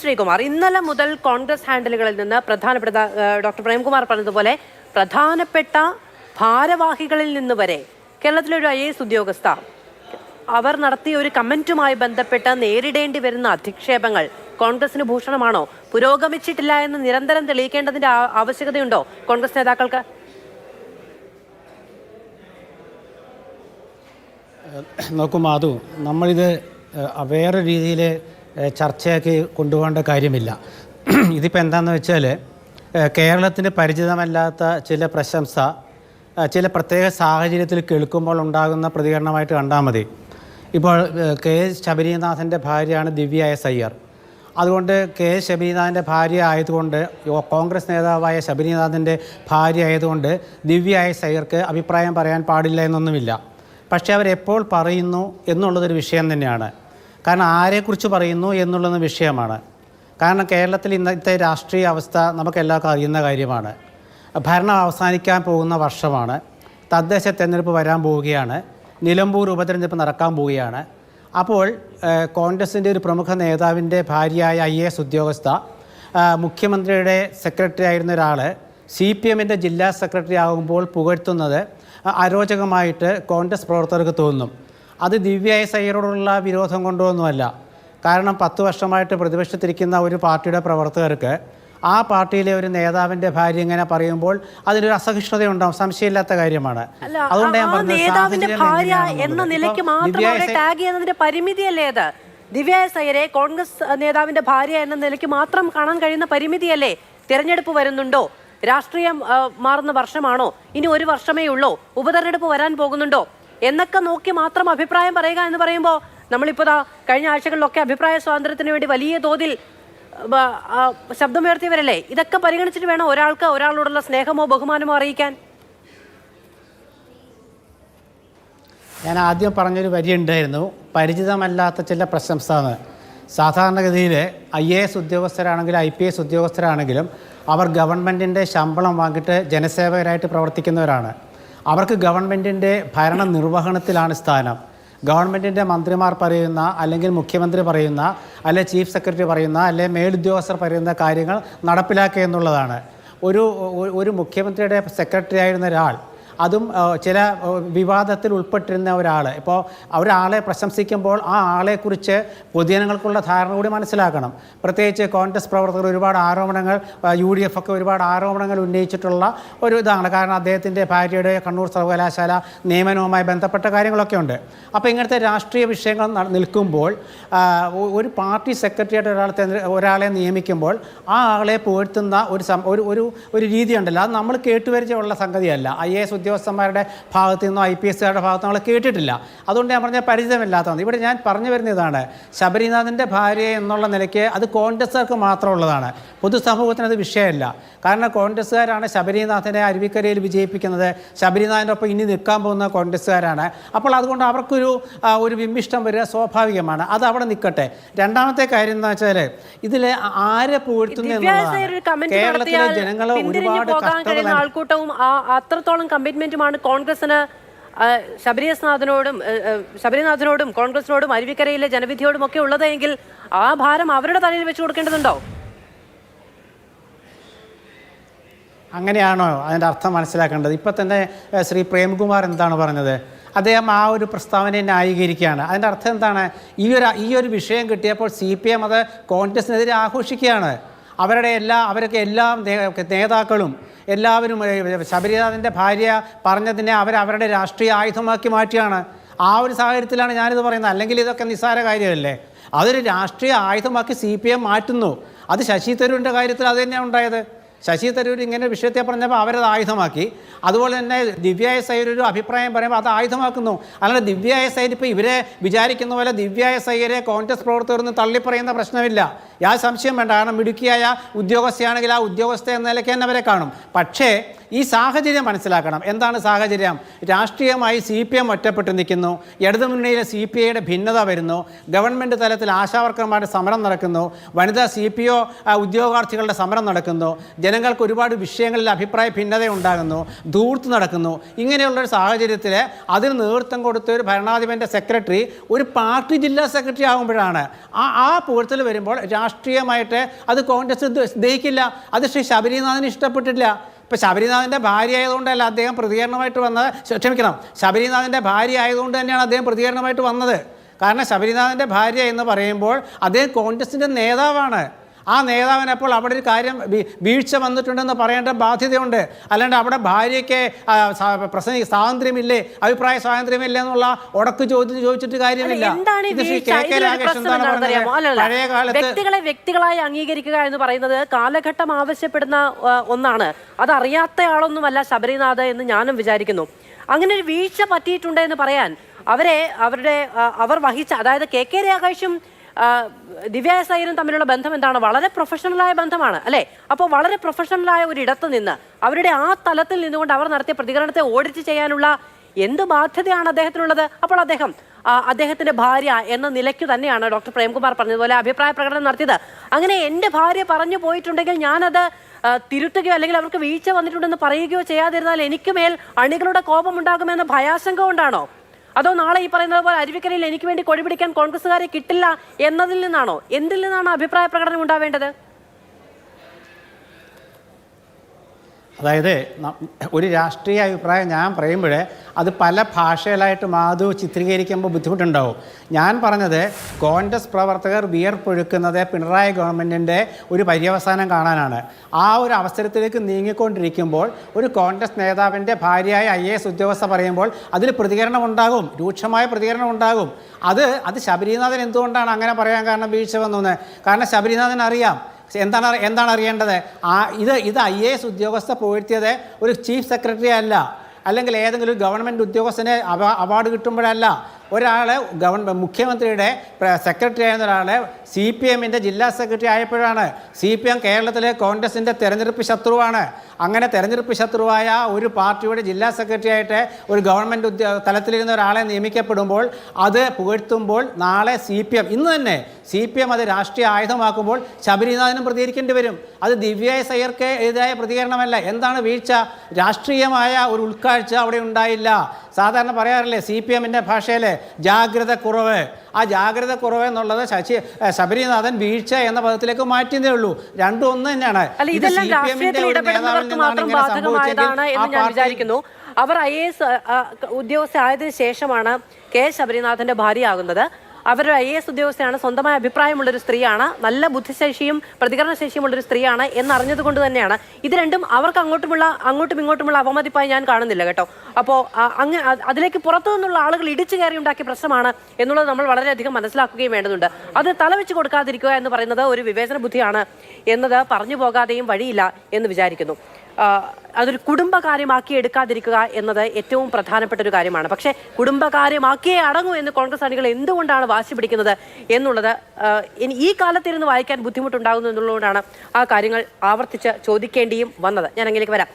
ശ്രീകുമാർ, ഇന്നലെ മുതൽ കോൺഗ്രസ് ഹാൻഡിലുകളിൽ നിന്ന് പ്രധാനപ്പെട്ട ഡോക്ടർ പ്രേംകുമാർ പറഞ്ഞതുപോലെ പ്രധാനപ്പെട്ട ഭാരവാഹികളിൽ നിന്ന് വരെ കേരളത്തിലൊരു IAS ഉദ്യോഗസ്ഥ അവർ നടത്തിയ ഒരു കമന്റുമായി ബന്ധപ്പെട്ട് നേരിടേണ്ടി വരുന്ന അധിക്ഷേപങ്ങൾ കോൺഗ്രസിന് ഭൂഷണമാണോ? പുരോഗമിച്ചിട്ടില്ല എന്ന് നിരന്തരം തെളിയിക്കേണ്ടതിന്റെ ആവശ്യകതയുണ്ടോ കോൺഗ്രസ് നേതാക്കൾക്ക്? നോക്കൂ മാധു, നമ്മളിത് വേറെ രീതിയിൽ ചർച്ചയാക്കി കൊണ്ടുപോകേണ്ട കാര്യമില്ല. ഇതിപ്പോൾ എന്താണെന്ന് വെച്ചാൽ കേരളത്തിന് പരിചിതമല്ലാത്ത ചില പ്രശംസ ചില പ്രത്യേക സാഹചര്യത്തിൽ കേൾക്കുമ്പോൾ ഉണ്ടാകുന്ന പ്രതികരണമായിട്ട് കണ്ടാൽ മതി. ഇപ്പോൾ ശബരീനാഥൻ്റെ ഭാര്യയാണ് ദിവ്യ എസ് അയ്യർ. അതുകൊണ്ട് ശബരീനാഥൻ്റെ ഭാര്യ ആയതുകൊണ്ട്, കോൺഗ്രസ് നേതാവായ ശബരീനാഥൻ്റെ ഭാര്യ ആയതുകൊണ്ട് ദിവ്യ എസ് അയ്യർക്ക് അഭിപ്രായം പറയാൻ പാടില്ല എന്നൊന്നുമില്ല. പക്ഷേ അവരെപ്പോൾ പറയുന്നു എന്നുള്ളതൊരു വിഷയം തന്നെയാണ്. കാരണം ആരെക്കുറിച്ച് പറയുന്നു എന്നുള്ളത് വിഷയമാണ്. കാരണം കേരളത്തിൽ ഇന്നത്തെ രാഷ്ട്രീയ അവസ്ഥ നമുക്കെല്ലാവർക്കും അറിയുന്ന കാര്യമാണ്. ഭരണം അവസാനിക്കാൻ പോകുന്ന വർഷമാണ്. തദ്ദേശ തെരഞ്ഞെടുപ്പ് വരാൻ പോവുകയാണ്. നിലമ്പൂർ ഉപതെരഞ്ഞെടുപ്പ് നടക്കാൻ പോവുകയാണ്. അപ്പോൾ കോൺഗ്രസിൻ്റെ ഒരു പ്രമുഖ നേതാവിൻ്റെ ഭാര്യയായ IAS ഉദ്യോഗസ്ഥ മുഖ്യമന്ത്രിയുടെ സെക്രട്ടറി ആയിരുന്ന ഒരാൾ CPMൻ്റെ ജില്ലാ സെക്രട്ടറി ആകുമ്പോൾ പുകഴ്ത്തുന്നത് അരോചകമായിട്ട് കോൺഗ്രസ് പ്രവർത്തകർക്ക് തോന്നും. അത് ദിവ്യ എസ് അയ്യരോടുള്ള വിരോധം കൊണ്ടൊന്നുമല്ല. കാരണം 10 വർഷമായിട്ട് പ്രതിപക്ഷത്തിരിക്കുന്ന ഒരു പാർട്ടിയുടെ പ്രവർത്തകർക്ക് ആ പാർട്ടിയിലെ ഒരു നേതാവിൻ്റെ ഭാര്യ ഇങ്ങനെ പറയുമ്പോൾ അതിലൊരു അസഹിഷ്ണുതയുണ്ടാവും, സംശയമില്ലാത്ത കാര്യമാണ്. അതുകൊണ്ട് ഞാൻ പറഞ്ഞത് പരിമിതിയല്ലേ അത്? ദിവ്യ എസ് അയ്യരെ കോൺഗ്രസ് നേതാവിന്റെ ഭാര്യ എന്ന നിലയ്ക്ക് മാത്രം കാണാൻ കഴിയുന്ന പരിമിതിയല്ലേ? തിരഞ്ഞെടുപ്പ് വരുന്നുണ്ടോ? രാഷ്ട്രീയം മാറുന്ന വർഷമാണോ? ഇനി ഒരു വർഷമേ ഉള്ളൂ? ഉപതെരഞ്ഞെടുപ്പ് വരാൻ പോകുന്നുണ്ടോ എന്നൊക്കെ നോക്കി മാത്രം അഭിപ്രായം പറയുക എന്ന് പറയുമ്പോൾ നമ്മളിപ്പോൾ കഴിഞ്ഞ ആഴ്ചകളിലൊക്കെ അഭിപ്രായ സ്വാതന്ത്ര്യത്തിന് വേണ്ടി വലിയ തോതിൽ ശബ്ദമുയർത്തിയവരല്ലേ? ഇതൊക്കെ പരിഗണിച്ചിട്ട് വേണം ഒരാൾക്ക് ഒരാളോടുള്ള സ്നേഹമോ ബഹുമാനമോ അറിയിക്കാൻ. ഞാൻ ആദ്യം പറഞ്ഞൊരു വരി ഉണ്ടായിരുന്നു, പരിചിതമല്ലാത്ത ചില പ്രശംസ എന്ന്. സാധാരണഗതിയിൽ IAS ഉദ്യോഗസ്ഥരാണെങ്കിലും IPS ഉദ്യോഗസ്ഥരാണെങ്കിലും അവർ ഗവൺമെൻറ്റിൻ്റെ ശമ്പളം വാങ്ങിയിട്ട് ജനസേവകരായിട്ട് പ്രവർത്തിക്കുന്നവരാണ്. അവർക്ക് ഗവൺമെൻറ്റിൻ്റെ ഭരണ നിർവഹണത്തിലാണ് സ്ഥാനം. ഗവൺമെൻറ്റിൻ്റെ മന്ത്രിമാർ പറയുന്ന, അല്ലെങ്കിൽ മുഖ്യമന്ത്രി പറയുന്ന, അല്ലെങ്കിൽ ചീഫ് സെക്രട്ടറി പറയുന്ന, അല്ലെങ്കിൽ മേലുദ്യോഗസ്ഥർ പറയുന്ന കാര്യങ്ങൾ നടപ്പിലാക്കുക എന്നുള്ളതാണ്. ഒരു മുഖ്യമന്ത്രിയുടെ സെക്രട്ടറി ആയിരുന്ന ഒരാൾ, അതും ചില വിവാദത്തിൽ ഉൾപ്പെട്ടിരുന്ന ഒരാൾ, ഇപ്പോൾ ഒരാളെ പ്രശംസിക്കുമ്പോൾ ആ ആളെക്കുറിച്ച് പൊതുജനങ്ങൾക്കുള്ള ധാരണ കൂടി മനസ്സിലാക്കണം. പ്രത്യേകിച്ച് കോൺഗ്രസ് പ്രവർത്തകർ ഒരുപാട് ആരോപണങ്ങൾ, UDF ഒക്കെ ഒരുപാട് ആരോപണങ്ങൾ ഉന്നയിച്ചിട്ടുള്ള ഒരു ഇതാണ്. കാരണം അദ്ദേഹത്തിൻ്റെ ഭാര്യയുടെ കണ്ണൂർ സർവകലാശാല നിയമനവുമായി ബന്ധപ്പെട്ട കാര്യങ്ങളൊക്കെ ഉണ്ട്. അപ്പോൾ ഇങ്ങനത്തെ രാഷ്ട്രീയ വിഷയങ്ങൾ നിൽക്കുമ്പോൾ ഒരു പാർട്ടി സെക്രട്ടറിയായിട്ട് ഒരാളെ നിയമിക്കുമ്പോൾ ആ ആളെ പുകഴ്ത്തുന്ന ഒരു രീതിയുണ്ടല്ലോ, അത് നമ്മൾ കേട്ടുപരിചയമുള്ള സംഗതിയല്ല. IAS ഉദ്യോഗസ്ഥന്മാരുടെ ഭാഗത്തു നിന്നോ IPSകാരുടെ ഭാഗത്തു നിന്നോ കേട്ടിട്ടില്ല. അതുകൊണ്ട് ഞാൻ പറഞ്ഞ പരിചയമില്ലാത്തതാണ്. ഇവിടെ ഞാൻ പറഞ്ഞു വരുന്ന ഇതാണ്, ശബരിനാഥൻ്റെ ഭാര്യ എന്നുള്ള നിലയ്ക്ക് അത് കോൺഗ്രസ്സുകാർക്ക് മാത്രമുള്ളതാണ്, പൊതുസമൂഹത്തിന് അത് വിഷയമല്ല. കാരണം കോൺഗ്രസ്സുകാരാണ് ശബരിനാഥനെ അരുവിക്കരയിൽ വിജയിപ്പിക്കുന്നത്. ശബരിനാഥൻ്റെ ഒപ്പം ഇനി നിൽക്കാൻ പോകുന്ന കോൺഗ്രസ്സുകാരാണ്. അപ്പോൾ അതുകൊണ്ട് അവർക്കൊരു വിമ്മിഷ്ടം വരിക സ്വാഭാവികമാണ്. അത് അവിടെ നിൽക്കട്ടെ. രണ്ടാമത്തെ കാര്യം എന്ന് വെച്ചാൽ ഇതിൽ ആരെ പുകഴ്ത്തുന്നു എന്നുള്ളതാണ്. കേരളത്തിലെ ജനങ്ങൾ ഒരുപാട് ആൾക്കൂട്ടവും അത്രത്തോളം കമ്മിറ്റ്മെന്റുമാണ് കോൺഗ്രസിന് ശബരിനാഥനോടും കോൺഗ്രസിനോടും അരുവിക്കരയിലെ ജനവിധിയോടും ഒക്കെ ഉള്ളതെങ്കിൽ ആ ഭാരം അവരുടെ തലയിൽ വെച്ച് കൊടുക്കേണ്ടതുണ്ടോ? അങ്ങനെയാണോ അതിൻ്റെ അർത്ഥം മനസ്സിലാക്കേണ്ടത്? ഇപ്പം തന്നെ ശ്രീ പ്രേംകുമാർ എന്താണ് പറഞ്ഞത്? അദ്ദേഹം ആ ഒരു പ്രസ്താവനയെ ന്യായീകരിക്കുകയാണ്. അതിൻ്റെ അർത്ഥം എന്താണ്? ഈ ഒരു വിഷയം കിട്ടിയപ്പോൾ CPM അത് കോൺഗ്രസിനെതിരെ ആഘോഷിക്കുകയാണ്. അവരൊക്കെ എല്ലാ നേതാക്കളും എല്ലാവരും ശബരിനാഥൻ്റെ ഭാര്യ പറഞ്ഞതിനെ അവരുടെ രാഷ്ട്രീയ ആയുധമാക്കി മാറ്റിയാണ്. ആ ഒരു സാഹചര്യത്തിലാണ് ഞാനിത് പറയുന്നത്. അല്ലെങ്കിൽ ഇതൊക്കെ നിസ്സാര കാര്യമല്ലേ? അതൊരു രാഷ്ട്രീയ ആയുധമാക്കി CPM മാറ്റുന്നു. അത് ശശി തരൂരിൻ്റെ കാര്യത്തിൽ അത് തന്നെയാണ് ഉണ്ടായത്. ശശി തരൂർ ഇങ്ങനെ വിഷയത്തെ പറഞ്ഞപ്പോൾ അവരത് ആയുധമാക്കി. അതുപോലെ തന്നെ ദിവ്യ എസ് അയ്യർ ഒരു അഭിപ്രായം പറയുമ്പോൾ അത് ആയുധമാക്കുന്നു. അല്ലാതെ ദിവ്യ എസ് അയ്യർ ഇപ്പോൾ ഇവരെ വിചാരിക്കുന്ന പോലെ ദിവ്യ എസ് അയ്യരെ കോൺഗ്രസ് പ്രവർത്തകർന്ന് തള്ളിപ്പറയുന്ന പ്രശ്നമില്ല. യാതൊരു സംശയം വേണ്ട. കാരണം മിടുക്കിയായ ഉദ്യോഗസ്ഥയാണെങ്കിൽ ആ ഉദ്യോഗസ്ഥ എന്ന നിലയ്ക്ക് തന്നെ അവരെ കാണും. പക്ഷേ ഈ സാഹചര്യം മനസ്സിലാക്കണം. എന്താണ് സാഹചര്യം? രാഷ്ട്രീയമായി CPM ഒറ്റപ്പെട്ട് നിൽക്കുന്നു, ഇടതുമുന്നണിയിലെ CPIയുടെ ഭിന്നത വരുന്നു, ഗവൺമെൻറ് തലത്തിൽ ആശാവർക്കർമാരുടെ സമരം നടക്കുന്നു, വനിതാ CPO ഉദ്യോഗാർത്ഥികളുടെ സമരം നടക്കുന്നു, ജനങ്ങൾക്ക് ഒരുപാട് വിഷയങ്ങളിൽ അഭിപ്രായ ഭിന്നത ഉണ്ടാകുന്നു, ധൂർത്ത് നടക്കുന്നു. ഇങ്ങനെയുള്ളൊരു സാഹചര്യത്തിൽ അതിന് നേതൃത്വം കൊടുത്ത ഒരു ഭരണാധിപൻ്റെ സെക്രട്ടറി ഒരു പാർട്ടി ജില്ലാ സെക്രട്ടറി ആകുമ്പോഴാണ് ആ പുകഴ്ത്തൽ വരുമ്പോൾ രാഷ്ട്രീയമായിട്ട് അത് കോൺഗ്രസ് ദഹിക്കില്ല. അത് ശ്രീ ശബരിനാഥന് ഇഷ്ടപ്പെട്ടില്ല. ഇപ്പോൾ ശബരിനാഥൻ്റെ ഭാര്യ ആയതുകൊണ്ടല്ല അദ്ദേഹം പ്രതികരണമായിട്ട് വന്നത്, ക്ഷമിക്കണം, ശബരിനാഥൻ്റെ ഭാര്യ ആയതുകൊണ്ട് തന്നെയാണ് അദ്ദേഹം പ്രതികരണമായിട്ട് വന്നത്. കാരണം ശബരിനാഥൻ്റെ ഭാര്യ എന്ന് പറയുമ്പോൾ അദ്ദേഹം കോൺഗ്രസിൻ്റെ നേതാവാണ്. ആ നേതാവിനപ്പോൾ അവിടെ ഒരു കാര്യം വീഴ്ച വന്നിട്ടുണ്ടെന്ന് പറയേണ്ട ബാധ്യതയുണ്ട്. അല്ലാണ്ട് അവിടെ ഭാര്യയ്ക്ക് സ്വാതന്ത്ര്യമില്ലേ, അഭിപ്രായ സ്വാതന്ത്ര്യമില്ലേ എന്നുള്ള ഉടക്ക് ചോദിച്ചിട്ട് കാര്യമില്ല. പഴയ കാലത്ത് വ്യക്തികളെ വ്യക്തികളായി അംഗീകരിക്കുക എന്ന് പറയുന്നത് കാലഘട്ടം ആവശ്യപ്പെടുന്ന ഒന്നാണ്. അതറിയാത്ത ആളൊന്നുമല്ല ശബരിനാഥ് എന്ന് ഞാനും വിചാരിക്കുന്നു. അങ്ങനെ ഒരു വീഴ്ച പറ്റിയിട്ടുണ്ട് എന്ന് പറയാൻ അവർ വഹിച്ച, അതായത് KK രാഗേഷും ദിവ്യ എസ് അയ്യരും തമ്മിലുള്ള ബന്ധം എന്താണ്? വളരെ പ്രൊഫഷണലായ ബന്ധമാണ് അല്ലേ? അപ്പോൾ വളരെ പ്രൊഫഷണലായ ഒരു ഇടത്ത് നിന്ന് അവരുടെ ആ തലത്തിൽ നിന്നുകൊണ്ട് അവർ നടത്തിയ പ്രതികരണത്തെ ഓഡിറ്റ് ചെയ്യാനുള്ള എന്ത് ബാധ്യതയാണ് അദ്ദേഹത്തിനുള്ളത്? അപ്പോൾ അദ്ദേഹത്തിന്റെ ഭാര്യ എന്ന നിലയ്ക്ക് തന്നെയാണ് ഡോക്ടർ പ്രേംകുമാർ പറഞ്ഞതുപോലെ അഭിപ്രായ പ്രകടനം നടത്തിയത്. അങ്ങനെ എൻ്റെ ഭാര്യ പറഞ്ഞു പോയിട്ടുണ്ടെങ്കിൽ ഞാനത് തിരുത്തുകയോ അല്ലെങ്കിൽ അവർക്ക് വീഴ്ച വന്നിട്ടുണ്ടെന്ന് പറയുകയോ ചെയ്യാതിരുന്നാൽ എനിക്ക് മേൽ അണികളുടെ കോപമുണ്ടാകുമെന്ന ഭയാശങ്ക കൊണ്ടാണോ? അതോ നാളെ ഈ പറയുന്നത് പോലെ അരുവിക്കരയിൽ എനിക്ക് വേണ്ടി കൊടി പിടിക്കാൻ കോൺഗ്രസ്സുകാരെ കിട്ടില്ല എന്നതിൽ നിന്നാണോ? എന്തിൽ നിന്നാണ് അഭിപ്രായ പ്രകടനം ഉണ്ടാവേണ്ടത്? അതായത് ഒരു രാഷ്ട്രീയ അഭിപ്രായം ഞാൻ പറയുമ്പോൾ അത് പല ഭാഷയിലായിട്ട് മാധു ചിത്രീകരിക്കുമ്പോൾ ബുദ്ധിമുട്ടുണ്ടാവും. ഞാൻ പറഞ്ഞത് കോൺഗ്രസ് പ്രവർത്തകർ വിയർപ്പൊഴുക്കുന്നത് പിണറായി ഗവൺമെൻറ്റിൻ്റെ ഒരു പര്യവസാനം കാണാനാണ്. ആ ഒരു അവസരത്തിലേക്ക് നീങ്ങിക്കൊണ്ടിരിക്കുമ്പോൾ ഒരു കോൺഗ്രസ് നേതാവിൻ്റെ ഭാര്യയായ IAS ഉദ്യോഗസ്ഥ പറയുമ്പോൾ അതിൽ പ്രതികരണം ഉണ്ടാകും, രൂക്ഷമായ പ്രതികരണം ഉണ്ടാകും. അത് ശബരിനാഥൻ എന്തുകൊണ്ടാണ് അങ്ങനെ പറയാൻ കാരണം വീഴ്ച വന്നു? കാരണം ശബരിനാഥൻ അറിയാം എന്താണ് അറിയേണ്ടത്. ഇത് IAS ഉദ്യോഗസ്ഥ പുകഴ്ത്തിയത് ഒരു ചീഫ് സെക്രട്ടറി അല്ല, അല്ലെങ്കിൽ ഏതെങ്കിലും ഗവൺമെൻറ് ഉദ്യോഗസ്ഥന് അവാർഡ് കിട്ടുമ്പോഴല്ല. മുഖ്യമന്ത്രിയുടെ സെക്രട്ടറി ആയിരുന്ന ഒരാളെ CPMൻ്റെ ജില്ലാ സെക്രട്ടറി ആയപ്പോഴാണ്. CPM കേരളത്തിലെ കോൺഗ്രസിൻ്റെ തെരഞ്ഞെടുപ്പ് ശത്രുവാണ്. അങ്ങനെ തെരഞ്ഞെടുപ്പ് ശത്രുവായ ഒരു പാർട്ടിയുടെ ജില്ലാ സെക്രട്ടറി ആയിട്ട് ഒരു ഗവൺമെൻറ് തലത്തിലിരുന്ന ഒരാളെ നിയമിക്കപ്പെടുമ്പോൾ അത് പുകഴ്ത്തുമ്പോൾ നാളെ ഇന്ന് തന്നെ CPM അത് രാഷ്ട്രീയ ആയുധമാക്കുമ്പോൾ ശബരിനാഥനും പ്രതികരിക്കേണ്ടി വരും. അത് ദിവ്യ എസ് അയ്യർക്ക് എതിരായ പ്രതികരണമല്ല. എന്താണ് വീഴ്ച? രാഷ്ട്രീയമായ ഒരു ഉൾക്കാഴ്ച അവിടെ ഉണ്ടായില്ല. സാധാരണ പറയാറില്ലേ CPMൻ്റെ ഭാഷയിൽ ജാഗ്രത കുറവ്. ആ ജാഗ്രത കുറവ് എന്നുള്ളത് ശബരിനാഥൻ വീഴ്ച എന്ന പദത്തിലേക്ക് മാറ്റിയതേ ഉള്ളൂ. രണ്ടും ഒന്ന് തന്നെയാണ്. അവർ IAS ഉദ്യോഗസ്ഥ ആയതിനു ശേഷമാണ് ശബരിനാഥന്റെ ഭാര്യയാകുന്നത്. അവരുടെ IAS ഉദ്യോഗസ്ഥയാണ്, സ്വന്തമായ അഭിപ്രായമുള്ളൊരു സ്ത്രീയാണ്, നല്ല ബുദ്ധിശേഷിയും പ്രതികരണശേഷിയുമുള്ളൊരു സ്ത്രീയാണ് എന്നറിഞ്ഞത് കൊണ്ട് തന്നെയാണ് ഇത് രണ്ടും അവർക്ക് അങ്ങോട്ടും ഇങ്ങോട്ടുമുള്ള അവമതിപ്പായി ഞാൻ കാണുന്നില്ല കേട്ടോ. അപ്പോൾ അതിലേക്ക് പുറത്തു നിന്നുള്ള ആളുകൾ ഇടിച്ചു കയറി ഉണ്ടാക്കിയ പ്രശ്നമാണ് എന്നുള്ളത് നമ്മൾ വളരെയധികം മനസ്സിലാക്കുകയും വേണ്ടതുണ്ട്. അത് തലവെച്ച് കൊടുക്കാതിരിക്കുക എന്ന് പറയുന്നത് ഒരു വിവേചന ബുദ്ധിയാണ് എന്നത് പറഞ്ഞു പോകാതെയും വഴിയില്ല എന്ന് വിചാരിക്കുന്നു. അതൊരു കുടുംബകാര്യമാക്കി എടുക്കാതിരിക്കുക എന്നത് ഏറ്റവും പ്രധാനപ്പെട്ട ഒരു കാര്യമാണ്. പക്ഷേ കുടുംബകാര്യമാക്കിയേ അടങ്ങൂ എന്ന് കോൺഗ്രസ് അണികൾ എന്തുകൊണ്ടാണ് വാശി പിടിക്കുന്നത് എന്നുള്ളത് ഈ കാലത്തിരുന്ന് വായിക്കാൻ ബുദ്ധിമുട്ടുണ്ടാകുന്നു എന്നുള്ളതുകൊണ്ടാണ് ആ കാര്യങ്ങൾ ആവർത്തിച്ച് ചോദിക്കേണ്ടിയും വന്നത്. ഞാൻ അങ്ങനെയൊക്കെ വരാം.